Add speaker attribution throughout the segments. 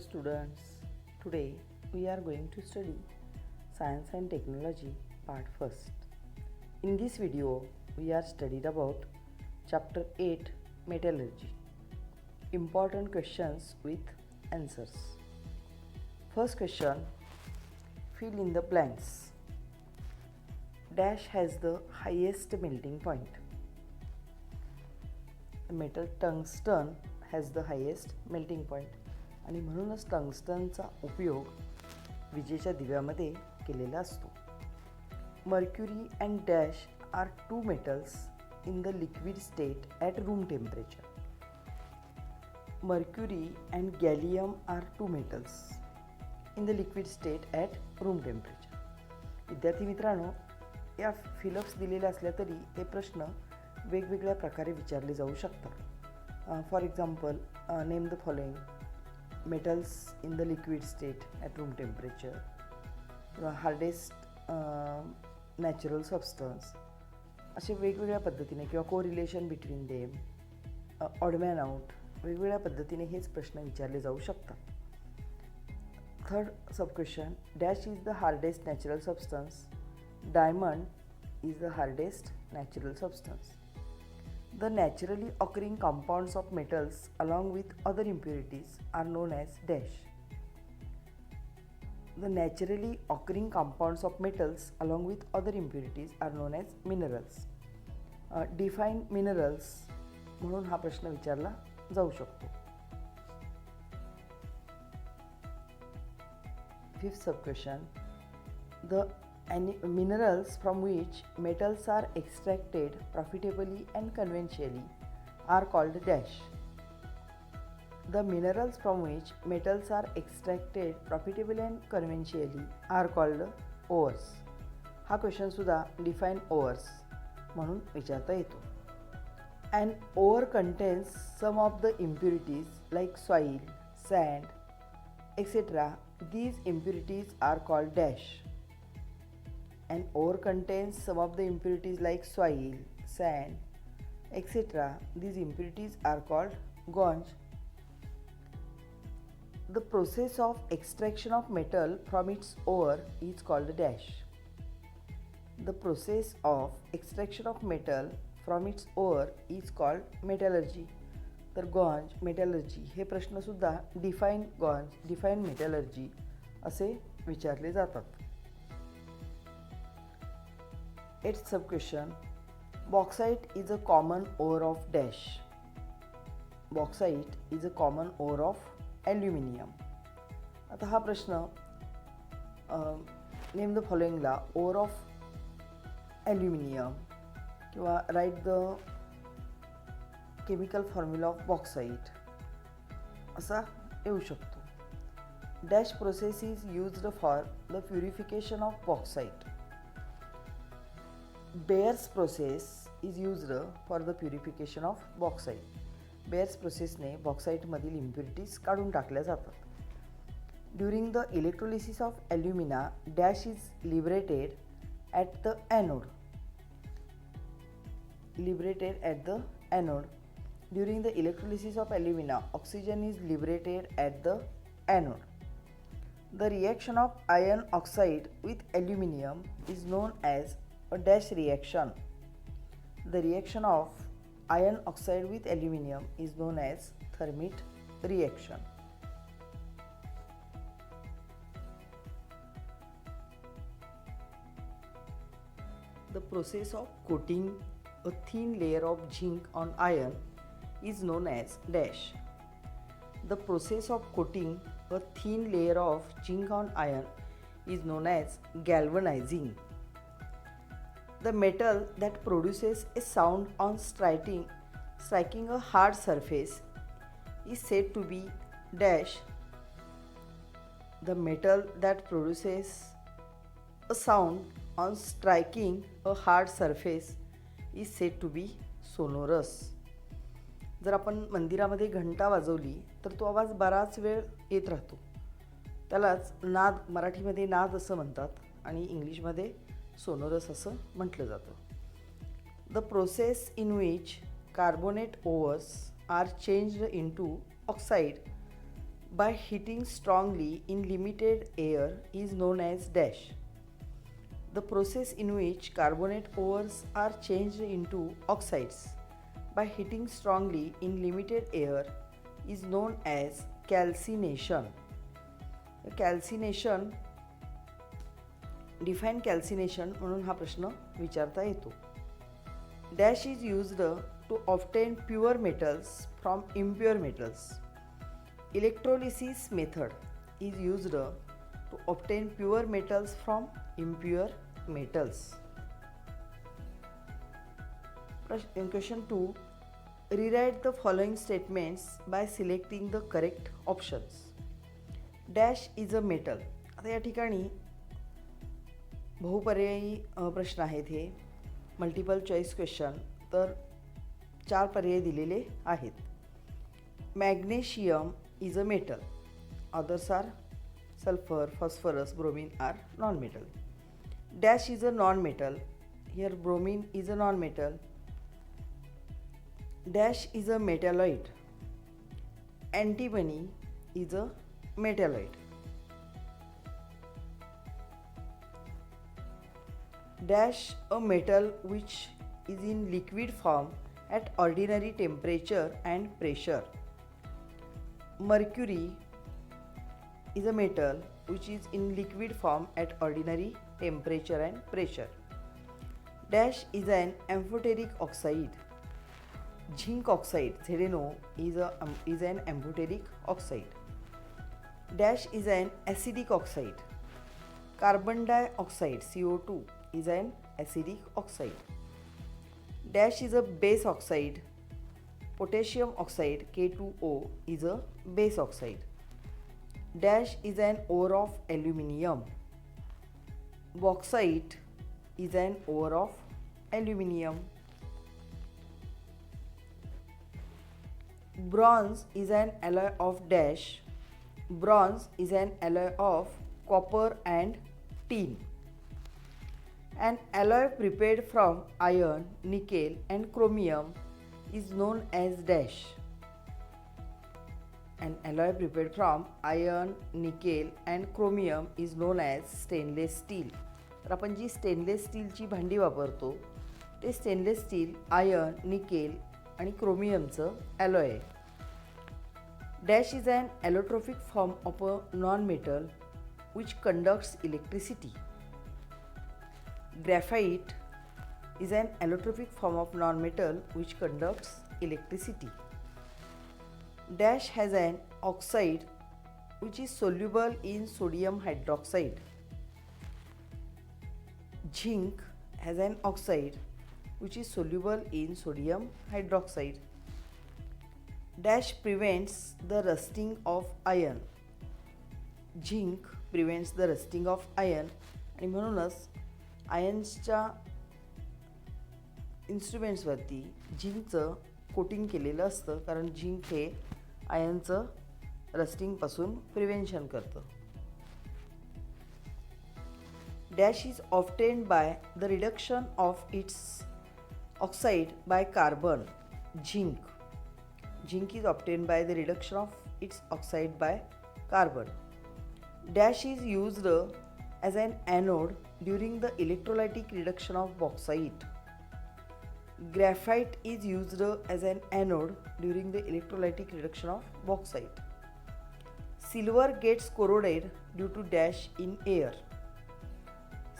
Speaker 1: students, today we are going to study Science and Technology part 1st. In this video, we are studied about chapter 8 Metallurgy. Important questions with answers. First question, fill in the blanks. Dash has the highest melting point. The metal tungsten has the highest melting point. आणि म्हणूनच टंगस्टनचा उपयोग विजेच्या दिव्यामध्ये केलेला असतो. Mercury and dash are two metals in the liquid state at room temperature. Mercury and gallium are two metals in the liquid state at room temperature. विद्यार्थी मित्रांनो, या फिलअप्स दिलेल्या असल्या तरी हे प्रश्न वेगवेगळ्या प्रकारे विचारले जाऊ शकतात. For example, name the following metals in the liquid state at room temperature, hardest natural substance, असे वेगवेगळ्या पद्धतीने किंवा correlation between them, odd man out, वेगवेगळ्या पद्धतीने हेच प्रश्न विचारले जाऊ शकतात. Third sub question, dash is the hardest natural substance. Diamond is the hardest natural substance. The naturally occurring compounds of metals along with other impurities are known as dash. The naturally occurring compounds of metals along with other impurities are known as minerals. Define minerals म्हणून हा प्रश्न विचारला जाऊ शकतो. Fifth sub question, the minerals from which metals are extracted profitably and conventionally are called dash. The minerals from which metals are extracted profitably and conventionally are called ores. हा question सुद्धा define ओअर्स म्हणून विचारता येतो. An ore contains some of the impurities like soil, sand, etc. These impurities are called dash. An ore contains some of the impurities like soil, sand, etc. These impurities are called gouge. The process of extraction of metal from its ore is called dash. The process of extraction of metal from its ore is called metallurgy. तर गौज, metallurgy हे प्रश्न सुद्धा define गौज, define metallurgy असे विचारले जातात. Eighth sub question, bauxite is a common ore of dash. Bauxite is a common ore of aluminium. आता हा प्रश्न नेम द फॉलोइंगला ओर ऑफ ॲल्युमिनियम किंवा write the chemical formula of bauxite असा येऊ शकतो. Dash process is used for the purification of bauxite. Bayer's process is used for the purification of bauxite. Bayer's प्रोसेसने बॉक्साईटमधील इम्प्युरिटीज काढून टाकल्या जातात. During the electrolysis of alumina, dash is liberated at the anode. Liberated at the anode. During the electrolysis of alumina, oxygen is liberated at the anode. The reaction of iron oxide with aluminium is known as a dash reaction. The reaction of iron oxide with aluminium is known as Thermit reaction. The process of coating a thin layer of zinc on iron is known as dash. The process of coating a thin layer of zinc on iron is known as galvanizing. The metal that produces a sound on striking a hard surface is said to be dash. The metal that produces a sound on striking a hard surface is said to be sonorous. जर आपण मंदिरामध्ये घंटा वाजवली तर तो आवाज बराच वेळ येत राहतो. त्यालाच नाद, मराठीमध्ये नाद असं म्हणतात आणि इंग्लिशमध्ये सोनोरस असं म्हटलं जातं. The process in which carbonate ores are changed into oxide by heating strongly in limited air is known as dash. The process in which carbonate ores are changed into oxides by heating strongly in limited air is known as calcination. Calcination, define calcination म्हणून हा प्रश्न विचारता येतो. Dash is used to obtain pure metals from impure metals. Electrolysis method is used to obtain pure metals from impure metals. Question 2. Rewrite the following statements by selecting the correct options. Dash is a metal. आता या ठिकाणी बहुपर्यायी प्रश्न आहेत हे, multiple choice question. तर 4 पर्याय दिलेले आहेत. Magnesium is a metal. Others are sulphur, phosphorus, bromine are non metal. Dash is a non metal. Here bromine is a non metal. Dash is a metalloid. antimony is a metalloid. Dash a metal which is in liquid form at ordinary temperature and pressure. Mercury is a metal which is in liquid form at ordinary temperature and pressure. Dash is an amphoteric oxide. Zinc oxide ZnO is an amphoteric oxide. Dash is an acidic oxide. Carbon dioxide CO2 is an acidic oxide. Dash is a base oxide. Potassium oxide K2O is a base oxide. Dash is an ore of aluminium. Bauxite is an ore of aluminium. Bronze is an alloy of dash. Bronze is an alloy of copper and tin. An alloy prepared from iron, nickel and chromium is known as dash. An alloy prepared from iron, nickel and chromium is known as stainless steel. तर आपण जी stainless स्टीलची भांडी वापरतो ते stainless steel iron, nickel आणि क्रोमियमचं alloy आहे. Dash is an allotropic form of a non-metal which conducts electricity. Graphite is an allotropic form of non-metal which conducts electricity. Dash has an oxide which is soluble in sodium hydroxide. Zinc has an oxide which is soluble in sodium hydroxide. Dash prevents the rusting of iron. Zinc prevents the rusting of iron आणि म्हणूनच आयन्सच्या इन्स्ट्रुमेंट्सवरती झिंकचं coating केलेलं असतं, कारण zinc हे आयनचं रस्टिंगपासून prevention करतं. Dash is obtained by the reduction of its oxide by carbon. Zinc is obtained by the reduction of its oxide by carbon. Dash is used as an anode during the electrolytic reduction of bauxite. Graphite is used as an anode during the electrolytic reduction of bauxite. Silver gets corroded due to dash in air.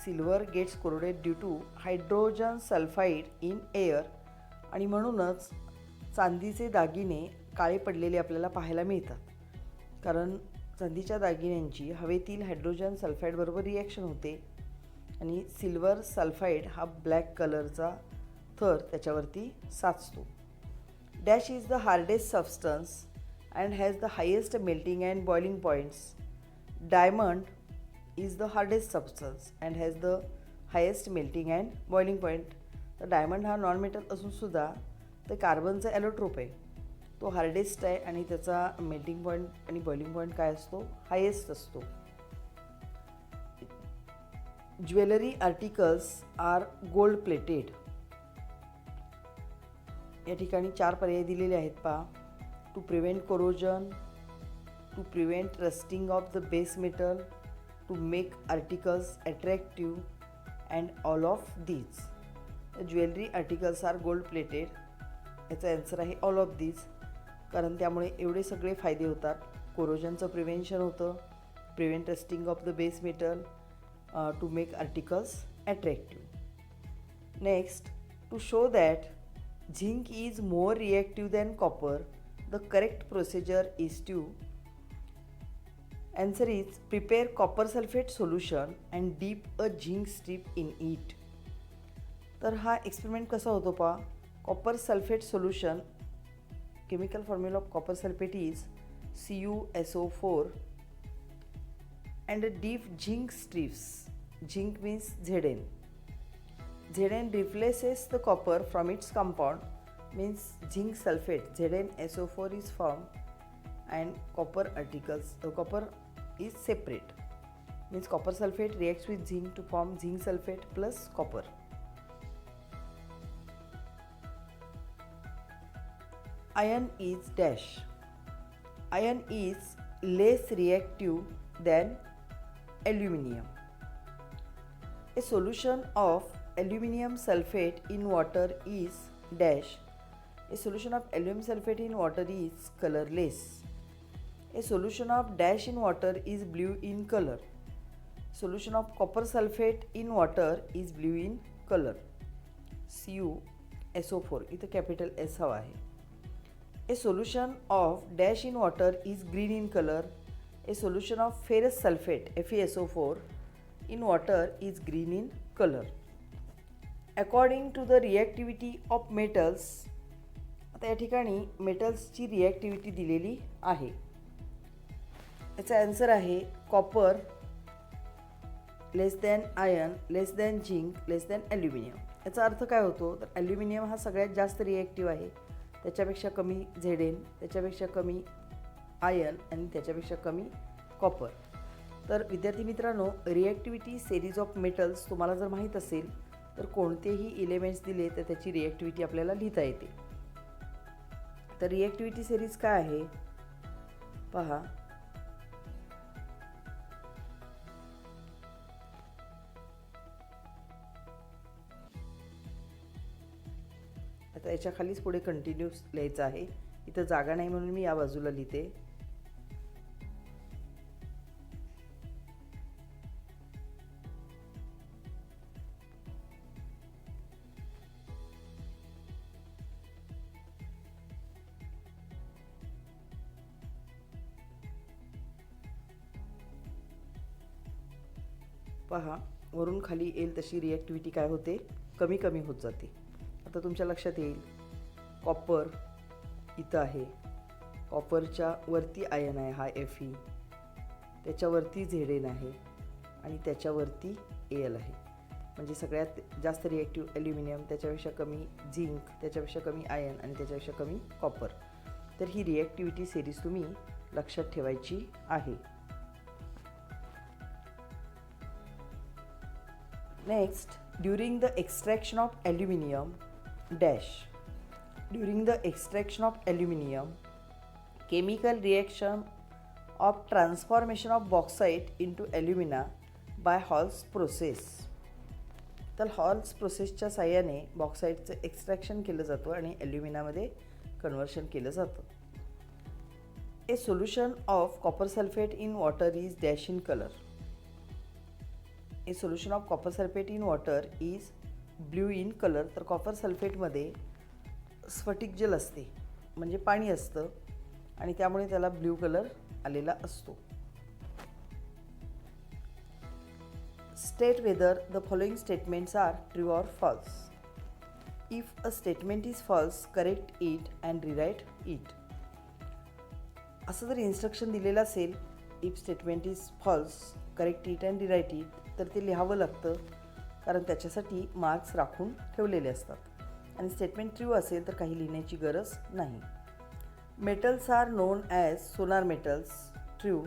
Speaker 1: Silver gets corroded due to hydrogen sulfide in air आणि म्हणूनच चांदीचे दागिने काळे पडलेले आपल्याला पाहायला मिळतात, कारण चांदीच्या दागिन्यांची हवेतील हायड्रोजन सल्फाईडबरोबर रिॲक्शन होते आणि सिल्वर सल्फाईड हा ब्लॅक कलरचा थर त्याच्यावरती साचतो. Dash is the hardest substance and has the highest melting and boiling points. Diamond is the hardest substance and has the highest melting and boiling point. तर diamond हा non metal असूनसुद्धा ते कार्बनचा ॲलोट्रोप आहे, तो हार्डेस्ट आहे आणि त्याचा मेल्टिंग पॉईंट आणि बॉइलिंग पॉईंट काय असतो, हायेस्ट असतो. Jewellery articles are gold plated. या ठिकाणी 4 पर्याय दिलेले आहेत पहा. To prevent corrosion, to prevent rusting of the base metal, to make articles attractive, and all of these. The jewelry articles are gold plated. याचा आन्सर आहे all of these, कारण त्यामुळे एवढे सगळे फायदे होतात. कोरोजनचं प्रिव्हेन्शन होतं, prevent rusting of the base metal, to make articles attractive. Next, to show that zinc is more reactive than copper, the correct procedure is two. Answer is prepare copper sulphate solution and dip a zinc strip in it. तर हा experiment कसा होतो पहा. Copper sulphate solution, chemical formula of copper sulfate is CuSO4 and a deep zinc strips. Zinc means Zn. Zn replaces the copper from its compound, means zinc sulfate. ZnSO4 is formed and copper is separate, means copper sulfate reacts with zinc to form zinc sulfate plus copper. Iron is dash. Iron is less reactive than aluminium. A solution of aluminium sulfate in water is dash. A solution of aluminum sulfate in water is colorless. A solution of dash in water is blue in color. Solution of copper sulfate in water is blue in color. CuSO4 इथं capital S हवा आहे. A solution of dash in water is green in color. A solution of ferrous sulfate FeSO4 in water is green in color. According to the reactivity of metals, आता या ठिकाणी मेटल्सची रिॲक्टिव्हिटी दिलेली आहे. याचा answer आहे copper लेस than iron लेस than zinc लेस than aluminium. याचा अर्थ काय होतो, तर ॲल्युमिनियम हा सगळ्यात जास्त रिॲक्टिव्ह आहे, त्याच्यापेक्षा कमी Zn, त्याच्यापेक्षा कमी आयर्न आणि त्याच्यापेक्षा कमी कॉपर. तर विद्यार्थी मित्रांनो, रिॲक्टिव्हिटी सेरीज ऑफ मेटल्स तुम्हाला जर माहीत असेल तर कोणतेही इलेमेंट्स दिले तर त्याची रिॲक्टिव्हिटी आपल्याला लिहिता येते. तर रिॲक्टिव्हिटी सेरीज काय आहे पहा. आता याच्या खालीच पुढे कंटिन्यूस लिहायचं आहे. इथं जागा नाही म्हणून मी या बाजूला लिहिते. पहा, वरून खाली येईल तशी रिॲक्टिव्हिटी काय होते, कमी कमी होत जाते. आता तुमच्या लक्षात येईल कॉपर इथं आहे, कॉपरच्या वरती आयन आहे हा Fe, त्याच्यावरती Zn आहे आणि त्याच्यावरती Al आहे. म्हणजे सगळ्यात जास्त रिॲक्टिव्ह ॲल्युमिनियम, त्याच्यापेक्षा कमी झिंक, त्याच्यापेक्षा कमी आयन आणि त्याच्यापेक्षा कमी कॉपर. तर ही रिॲक्टिव्हिटी सिरीज तुम्ही लक्षात ठेवायची आहे. Next, during the extraction of aluminium dash. During the extraction of aluminium, chemical reaction of transformation of bauxite into alumina by Hall's process. तर हॉल्स प्रोसेसच्या साहाय्याने बॉक्साईटचं एक्स्ट्रॅक्शन केलं जातं आणि ॲल्युमिनामध्ये कन्व्हर्शन केलं जातं. A solution of copper sulphate in water is dash in colour. A solution of copper sulphate in water is blue in colour. तर copper सल्फेटमध्ये स्फटिक जल असते, म्हणजे पाणी असतं आणि त्यामुळे त्याला ब्ल्यू कलर आलेला असतो. State whether the following statements are true or false. If a statement is false, correct it and rewrite it. असं जर इन्स्ट्रक्शन दिलेलं असेल, if statement is false, correct it and rewrite it, तर ते लिहावं लागतं, कारण त्याच्यासाठी मार्क्स राखून ठेवलेले असतात. आणि स्टेटमेंट ट्रू असेल तर काही लिहिण्याची गरज नाही. Metals are known as sonorous metals. True.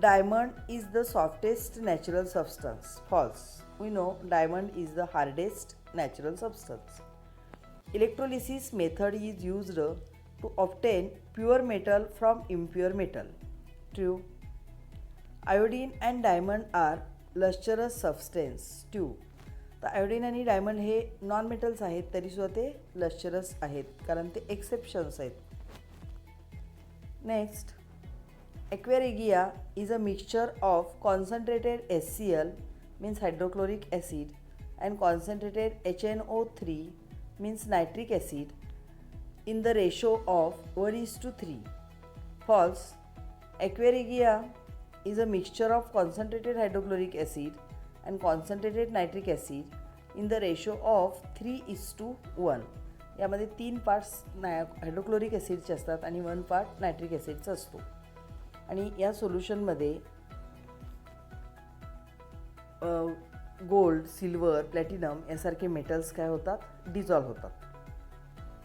Speaker 1: Diamond is the softest natural substance. False. We know diamond is the hardest natural substance. Electrolysis method is used to obtain pure metal from impure metal. True. Iodine and diamond are lustrous substance. True. तर iodine आणि diamond हे non metals आहेत तरीसुद्धा ते lustrous आहेत कारण ते exceptions आहेत. Next, Aqua regia is a mixture of concentrated HCl means hydrochloric acid and concentrated HNO3 means nitric acid in the ratio of 1:3. False. Aqua regia is a mixture of concentrated hydrochloric acid and concentrated nitric acid in the ratio of 3:1. यामध्ये 3 parts hydrochloric ॲसिडचे असतात आणि 1 part nitric ॲसिडचा असतो. आणि या सोल्युशनमध्ये gold, silver, platinum यासारखे metals काय होतात, डिझॉल्व होतात.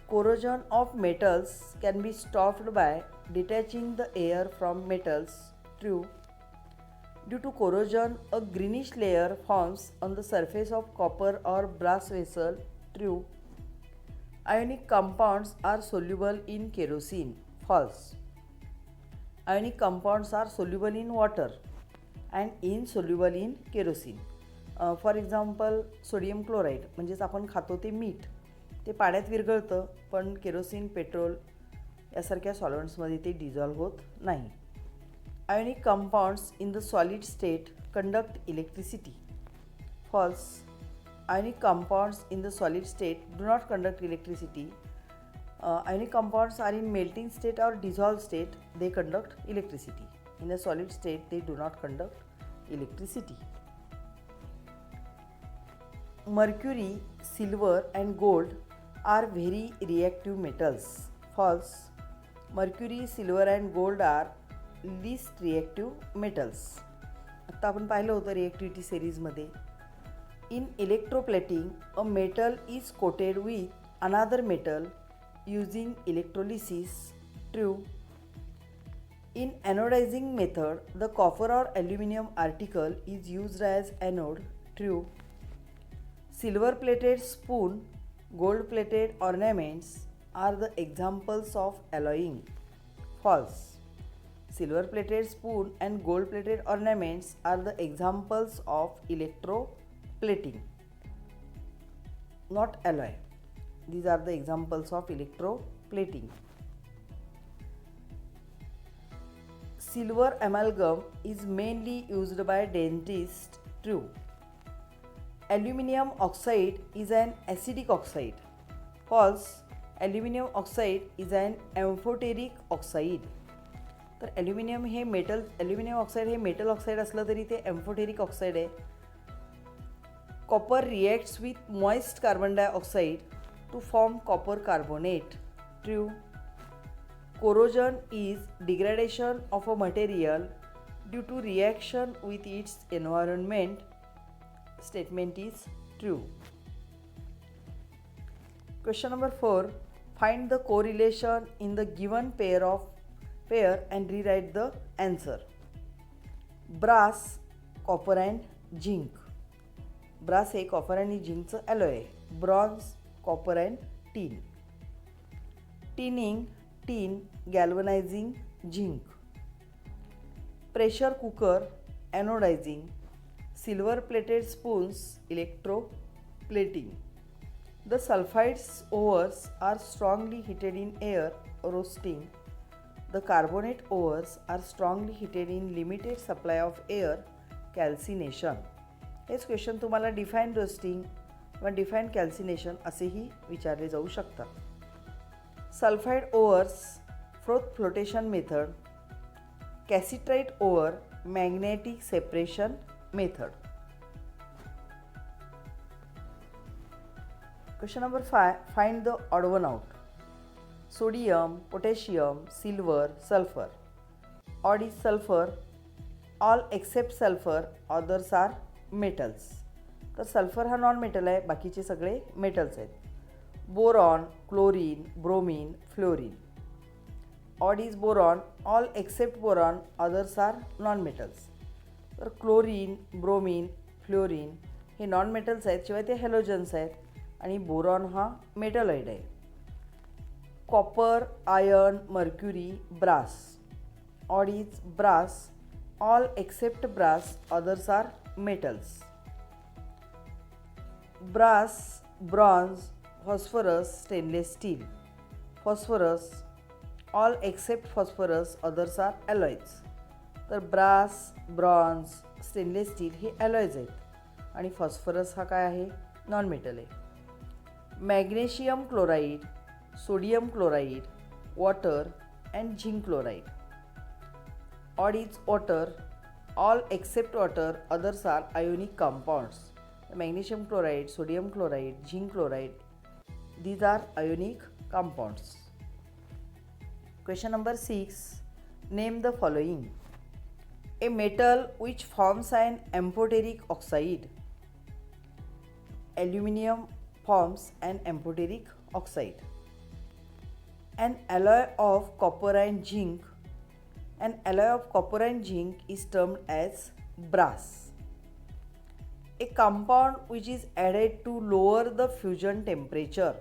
Speaker 1: Corrosion of metals can be stopped by detaching the air from metals. True. Due to corrosion a greenish layer forms on the surface of copper or brass vessel. True. Ionic compounds are soluble in kerosene. False. Ionic compounds are soluble in water and insoluble in kerosene. For example sodium chloride म्हणजेच आपण खातो ते मीठ, ते पाण्यात विरघळतं पण kerosene, petrol यासारख्या सॉल्व्हंट्समध्ये ते डिझॉल्व होत नाही. Ionic compounds in the solid state conduct electricity. False. Ionic compounds in the solid state do not conduct electricity. Ionic compounds are in melting state or dissolved state, they conduct electricity. In a solid state, they do not conduct electricity. Mercury, silver and gold are very reactive metals. False. Mercury, silver and gold are least reactive metals. आता आपण पाहिलं होतं रिएक्टिव्हिटी सिरीजमध्ये. In electroplating, a metal is coated with another metal using electrolysis. True. In anodizing method, the copper or aluminum article is used as anode. True. Silver plated spoon, gold plated ornaments are the examples of alloying. False. Silver plated spoon and gold plated ornaments are the examples of electroplating, not alloy. These are the examples of electroplating. Silver amalgam is mainly used by dentists. True. Aluminium oxide is an acidic oxide. False. Aluminium oxide is an amphoteric oxide. तर aluminium oxide हे metal oxide असलं तरी ते amphoteric oxide आहे. Copper reacts with moist carbon dioxide to form copper carbonate. True. Corrosion is degradation of a material due to reaction with its environment. Statement is true. Question number 4. Find the correlation in the given pair and rewrite the answer. Brass, copper and zinc. Brass हे copper आणि झिंकचं alloy आहे. Bronze, copper and tin. Tinning, tin, galvanising, zinc. Pressure cooker, anodising. Silver plated spoons, electroplating. The sulfides ores are strongly heated in air, roasting. The carbonate ores are strongly heated in limited supply of air, calcination. हेच question तुम्हाला define roasting किंवा define calcination असेही विचारले जाऊ शकतात. Sulphide ores, flotation method. Cassiterite ore, magnetic separation method. Question number 5. Find the odd one out. Sodium, potassium, silver, sulfur. Odd is sulfur. All except sulfur, others are metals. तर sulphur हा non metal आहे, बाकीचे सगळे metals आहेत. Boron, chlorine, bromine, fluorine. Odd is boron. All except boron, others are non metals. तर chlorine, bromine, fluorine हे non metals आहेत, शिवाय ते हॅलोजन्स आहेत आणि बोरॉन हा मेटलॉइड आहे. copper, iron, mercury, brass. Odd is brass. All except brass, others are metals. Brass, bronze, phosphorus, stainless steel. Phosphorus, all except phosphorus, others are alloys. तर brass, bronze, stainless steel हे alloys आहेत आणि phosphorus हा काय आहे, non metal आहे. Magnesium chloride, sodium chloride, water and zinc chloride. Odd is water. All except water, others are ionic compounds. Magnesium chloride, sodium chloride, zinc chloride, these are ionic compounds. Question number 6. Name the following. A metal which forms an amphoteric oxide. Aluminium forms an amphoteric oxide. An alloy of copper and zinc. An alloy of copper and zinc is termed as brass. A compound which is added to lower the fusion temperature.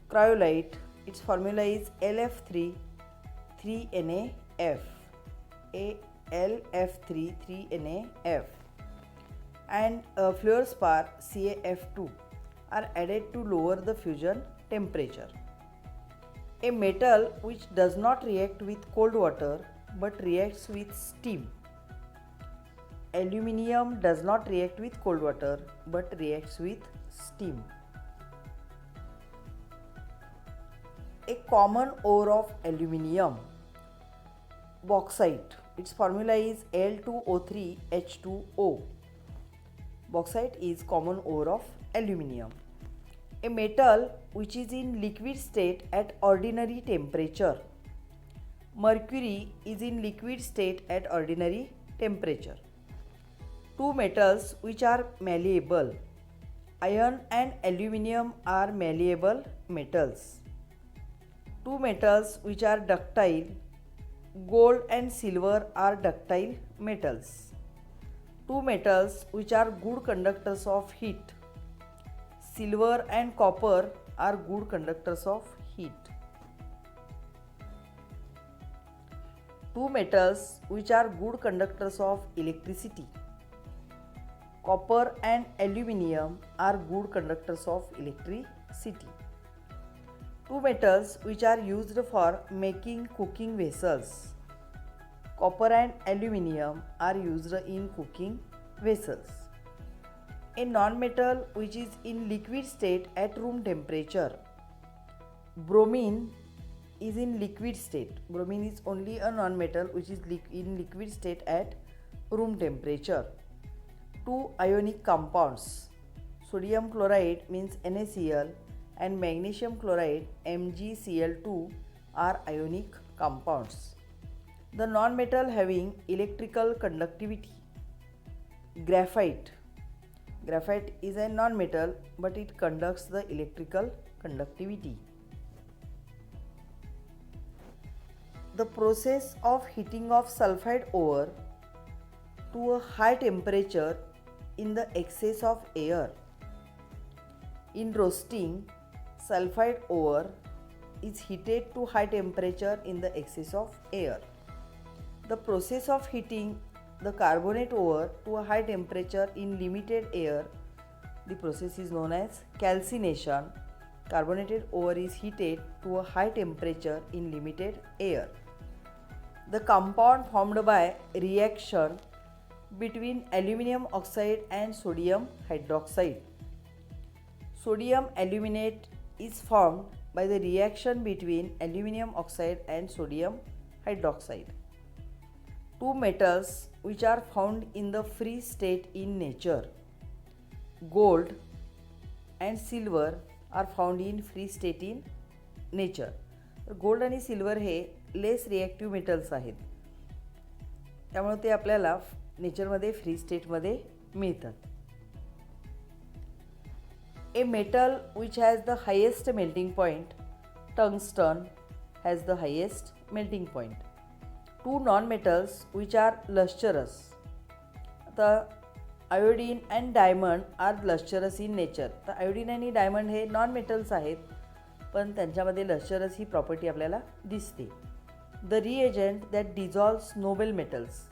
Speaker 1: Cryolite, its formula is LF3 3NaF. LF3 3NaF and fluorspar CaF2 are added to lower the fusion temperature. A metal which does not react with cold water but reacts with steam. Aluminium does not react with cold water but reacts with steam. A common ore of aluminium. Bauxite, its formula is L2O3H2O. Bauxite is common ore of aluminium. A metal which is in liquid state at ordinary temperature. Mercury is in liquid state at ordinary temperature. Two metals which are malleable. Iron and aluminium are malleable metals. Two metals which are ductile. Gold and silver are ductile metals. Two metals which are good conductors of heat. Silver and copper are good conductors of heat. Two metals which are good conductors of electricity. Copper and aluminium are good conductors of electricity. Two metals which are used for making cooking vessels. Copper and aluminium are used in cooking vessels. A non-metal which is in liquid state at room temperature. Bromine is in liquid state. Bromine is only a non-metal which is in liquid state at room temperature. Two ionic compounds. Sodium chloride means NaCl and magnesium chloride MgCl2 are ionic compounds. The non-metal having electrical conductivity. Graphite. Graphite is a non-metal but it conducts the electrical conductivity. The process of heating of sulfide ore to a high temperature in the excess of air. In roasting, sulfide ore is heated to high temperature in the excess of air. The process of heating the carbonate ore to a high temperature in limited air, the process is known as calcination. Carbonated ore is heated to a high temperature in limited air. The compound formed by reaction between aluminum oxide and sodium hydroxide. Sodium aluminate is formed by the reaction between aluminum oxide and sodium hydroxide. Two metals which are found in the free state in nature. Gold and silver are found in free state in nature. Gold आणि silver हे लेस reactive metals आहेत, त्यामुळे ते आपल्याला नेचरमध्ये free स्टेटमध्ये मिळतात. A metal which has the highest melting point, tungsten has the highest melting point. Two non-metals which are lustrous. The iodine and diamond are lustrous in nature. तर iodine आणि diamond हे non-metals आहेत, पण त्यांच्यामध्ये lustrous ही property आपल्याला दिसते. The reagent that dissolves noble metals.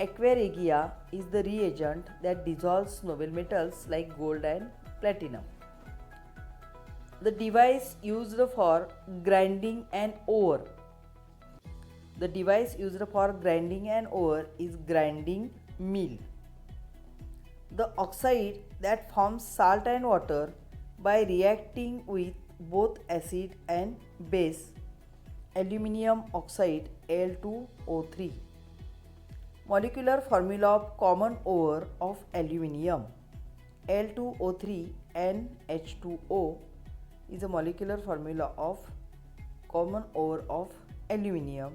Speaker 1: Aqua regia is the reagent that dissolves noble metals like gold and platinum. The device used for grinding an ore. The device used for grinding an ore is grinding mill. The oxide that forms salt and water by reacting with both acid and base, aluminium oxide Al2O3. Molecular formula of common ore of aluminium. Al2O3 NH2O is a molecular formula of common ore of aluminium.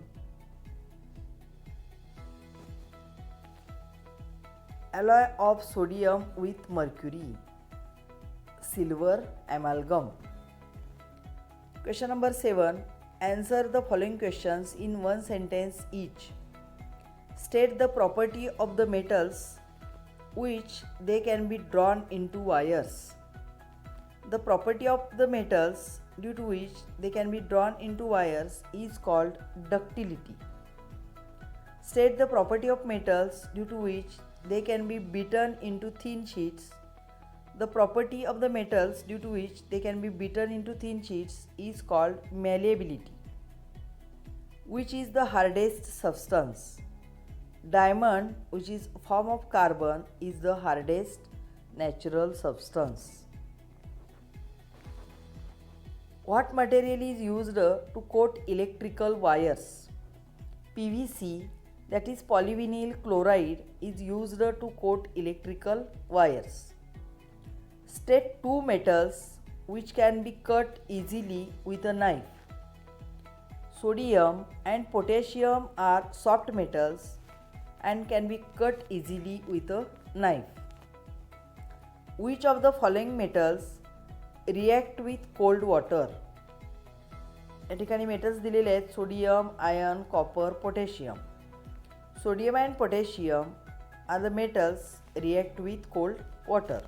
Speaker 1: Alloy of sodium with mercury. Silver amalgam. Question number 7. Answer the following questions in one sentence each. State the property of the metals which they can be drawn into wires. The property of the metals due to which they can be drawn into wires is called ductility. State the property of metals due to which they can be beaten into thin sheets. The property of the metals due to which they can be beaten into thin sheets is called malleability. Which is the hardest substance? Diamond, which is a form of carbon, is the hardest natural substance. What material is used to coat electrical wires? PVC, that is polyvinyl chloride, is used to coat electrical wires. State two metals which can be cut easily with a knife. Sodium and potassium are soft metals and can be cut easily with a knife. Which of the following metals react with cold water? या ठिकाणी metals दिलेले आहेत sodium, iron, copper, potassium. Sodium and potassium are the metals react with cold water.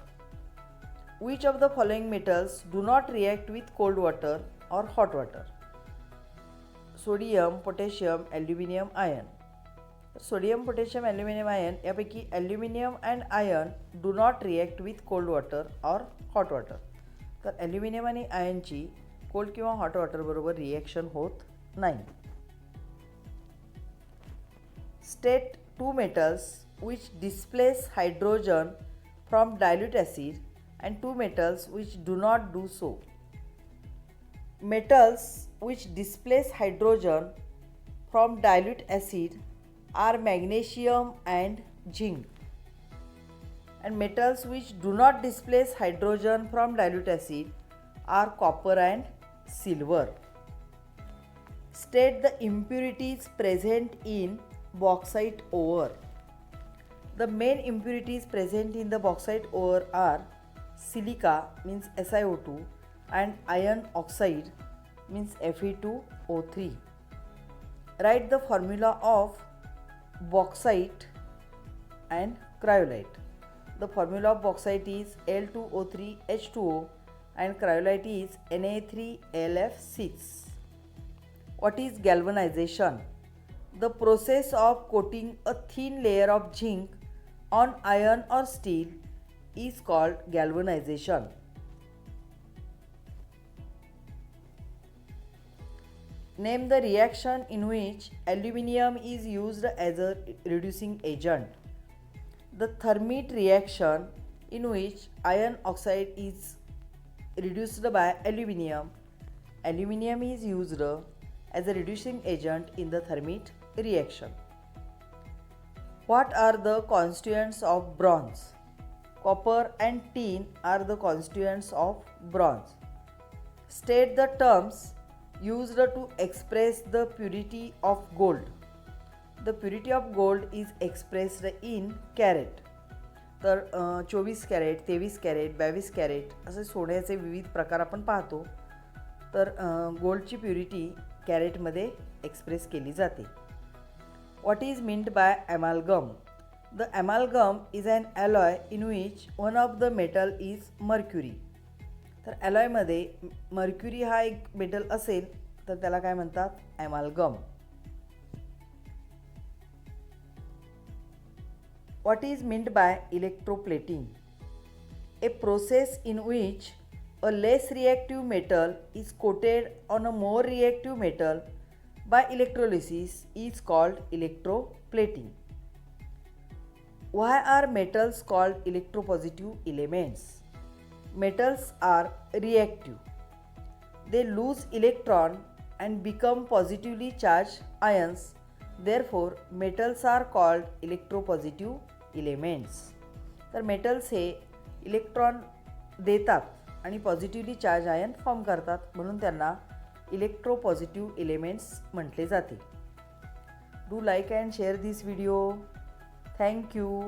Speaker 1: Which of the following metals do not react with cold water or hot water? Sodium, potassium, aluminum, iron. Sodium, potassium, aluminium, iron यापैकी aluminium and iron do not react with cold water or hot water. तर aluminium आणि आयर्नची cold किंवा hot वॉटरबरोबर reaction होत नाही. State two metals which displace hydrogen from dilute acid and two metals which do not do so. Metals which displace hydrogen from dilute acid are magnesium and zinc, and metals which do not displace hydrogen from dilute acid are copper and silver. State the impurities present in bauxite ore. The main impurities present in the bauxite ore are silica, means SiO2, and iron oxide, means Fe2O3. Write the formula of bauxite and cryolite. The formula of bauxite is Al2O3H2O and cryolite is Na3LF6. What is galvanization? The process of coating a thin layer of zinc on iron or steel is called galvanization. Name the reaction in which aluminium is used as a reducing agent. The Thermit reaction in which iron oxide is reduced by aluminium. Aluminium is used as a reducing agent in the Thermit reaction. What are the constituents of bronze? Copper and tin are the constituents of bronze. State the terms used to express the purity of gold. The purity of gold is expressed in carat. तर 24 crate, 23 crate, 22 crate असे सोन्याचे विविध प्रकार आपण पाहतो. तर गोल्डची purity कॅरेटमध्ये express केली जाते. What is meant by amalgam? The amalgam is an alloy in which one of the metal is mercury. तर ॲलॉयमध्ये मर्क्युरी हा एक मेटल असेल तर त्याला काय म्हणतात? ॲमॅलगम. What is meant by electroplating? A process in which a less reactive metal is coated on a more reactive metal by electrolysis is called electroplating. Why are metals called electropositive elements? Metals are reactive. They lose electron and become positively charged ions. Therefore, metals are called electropositive elements. तर metals हे electron देतात आणि positively charge ion form करतात म्हणून त्यांना electropositive elements म्हटले जाते. Do like and share this video. Thank you.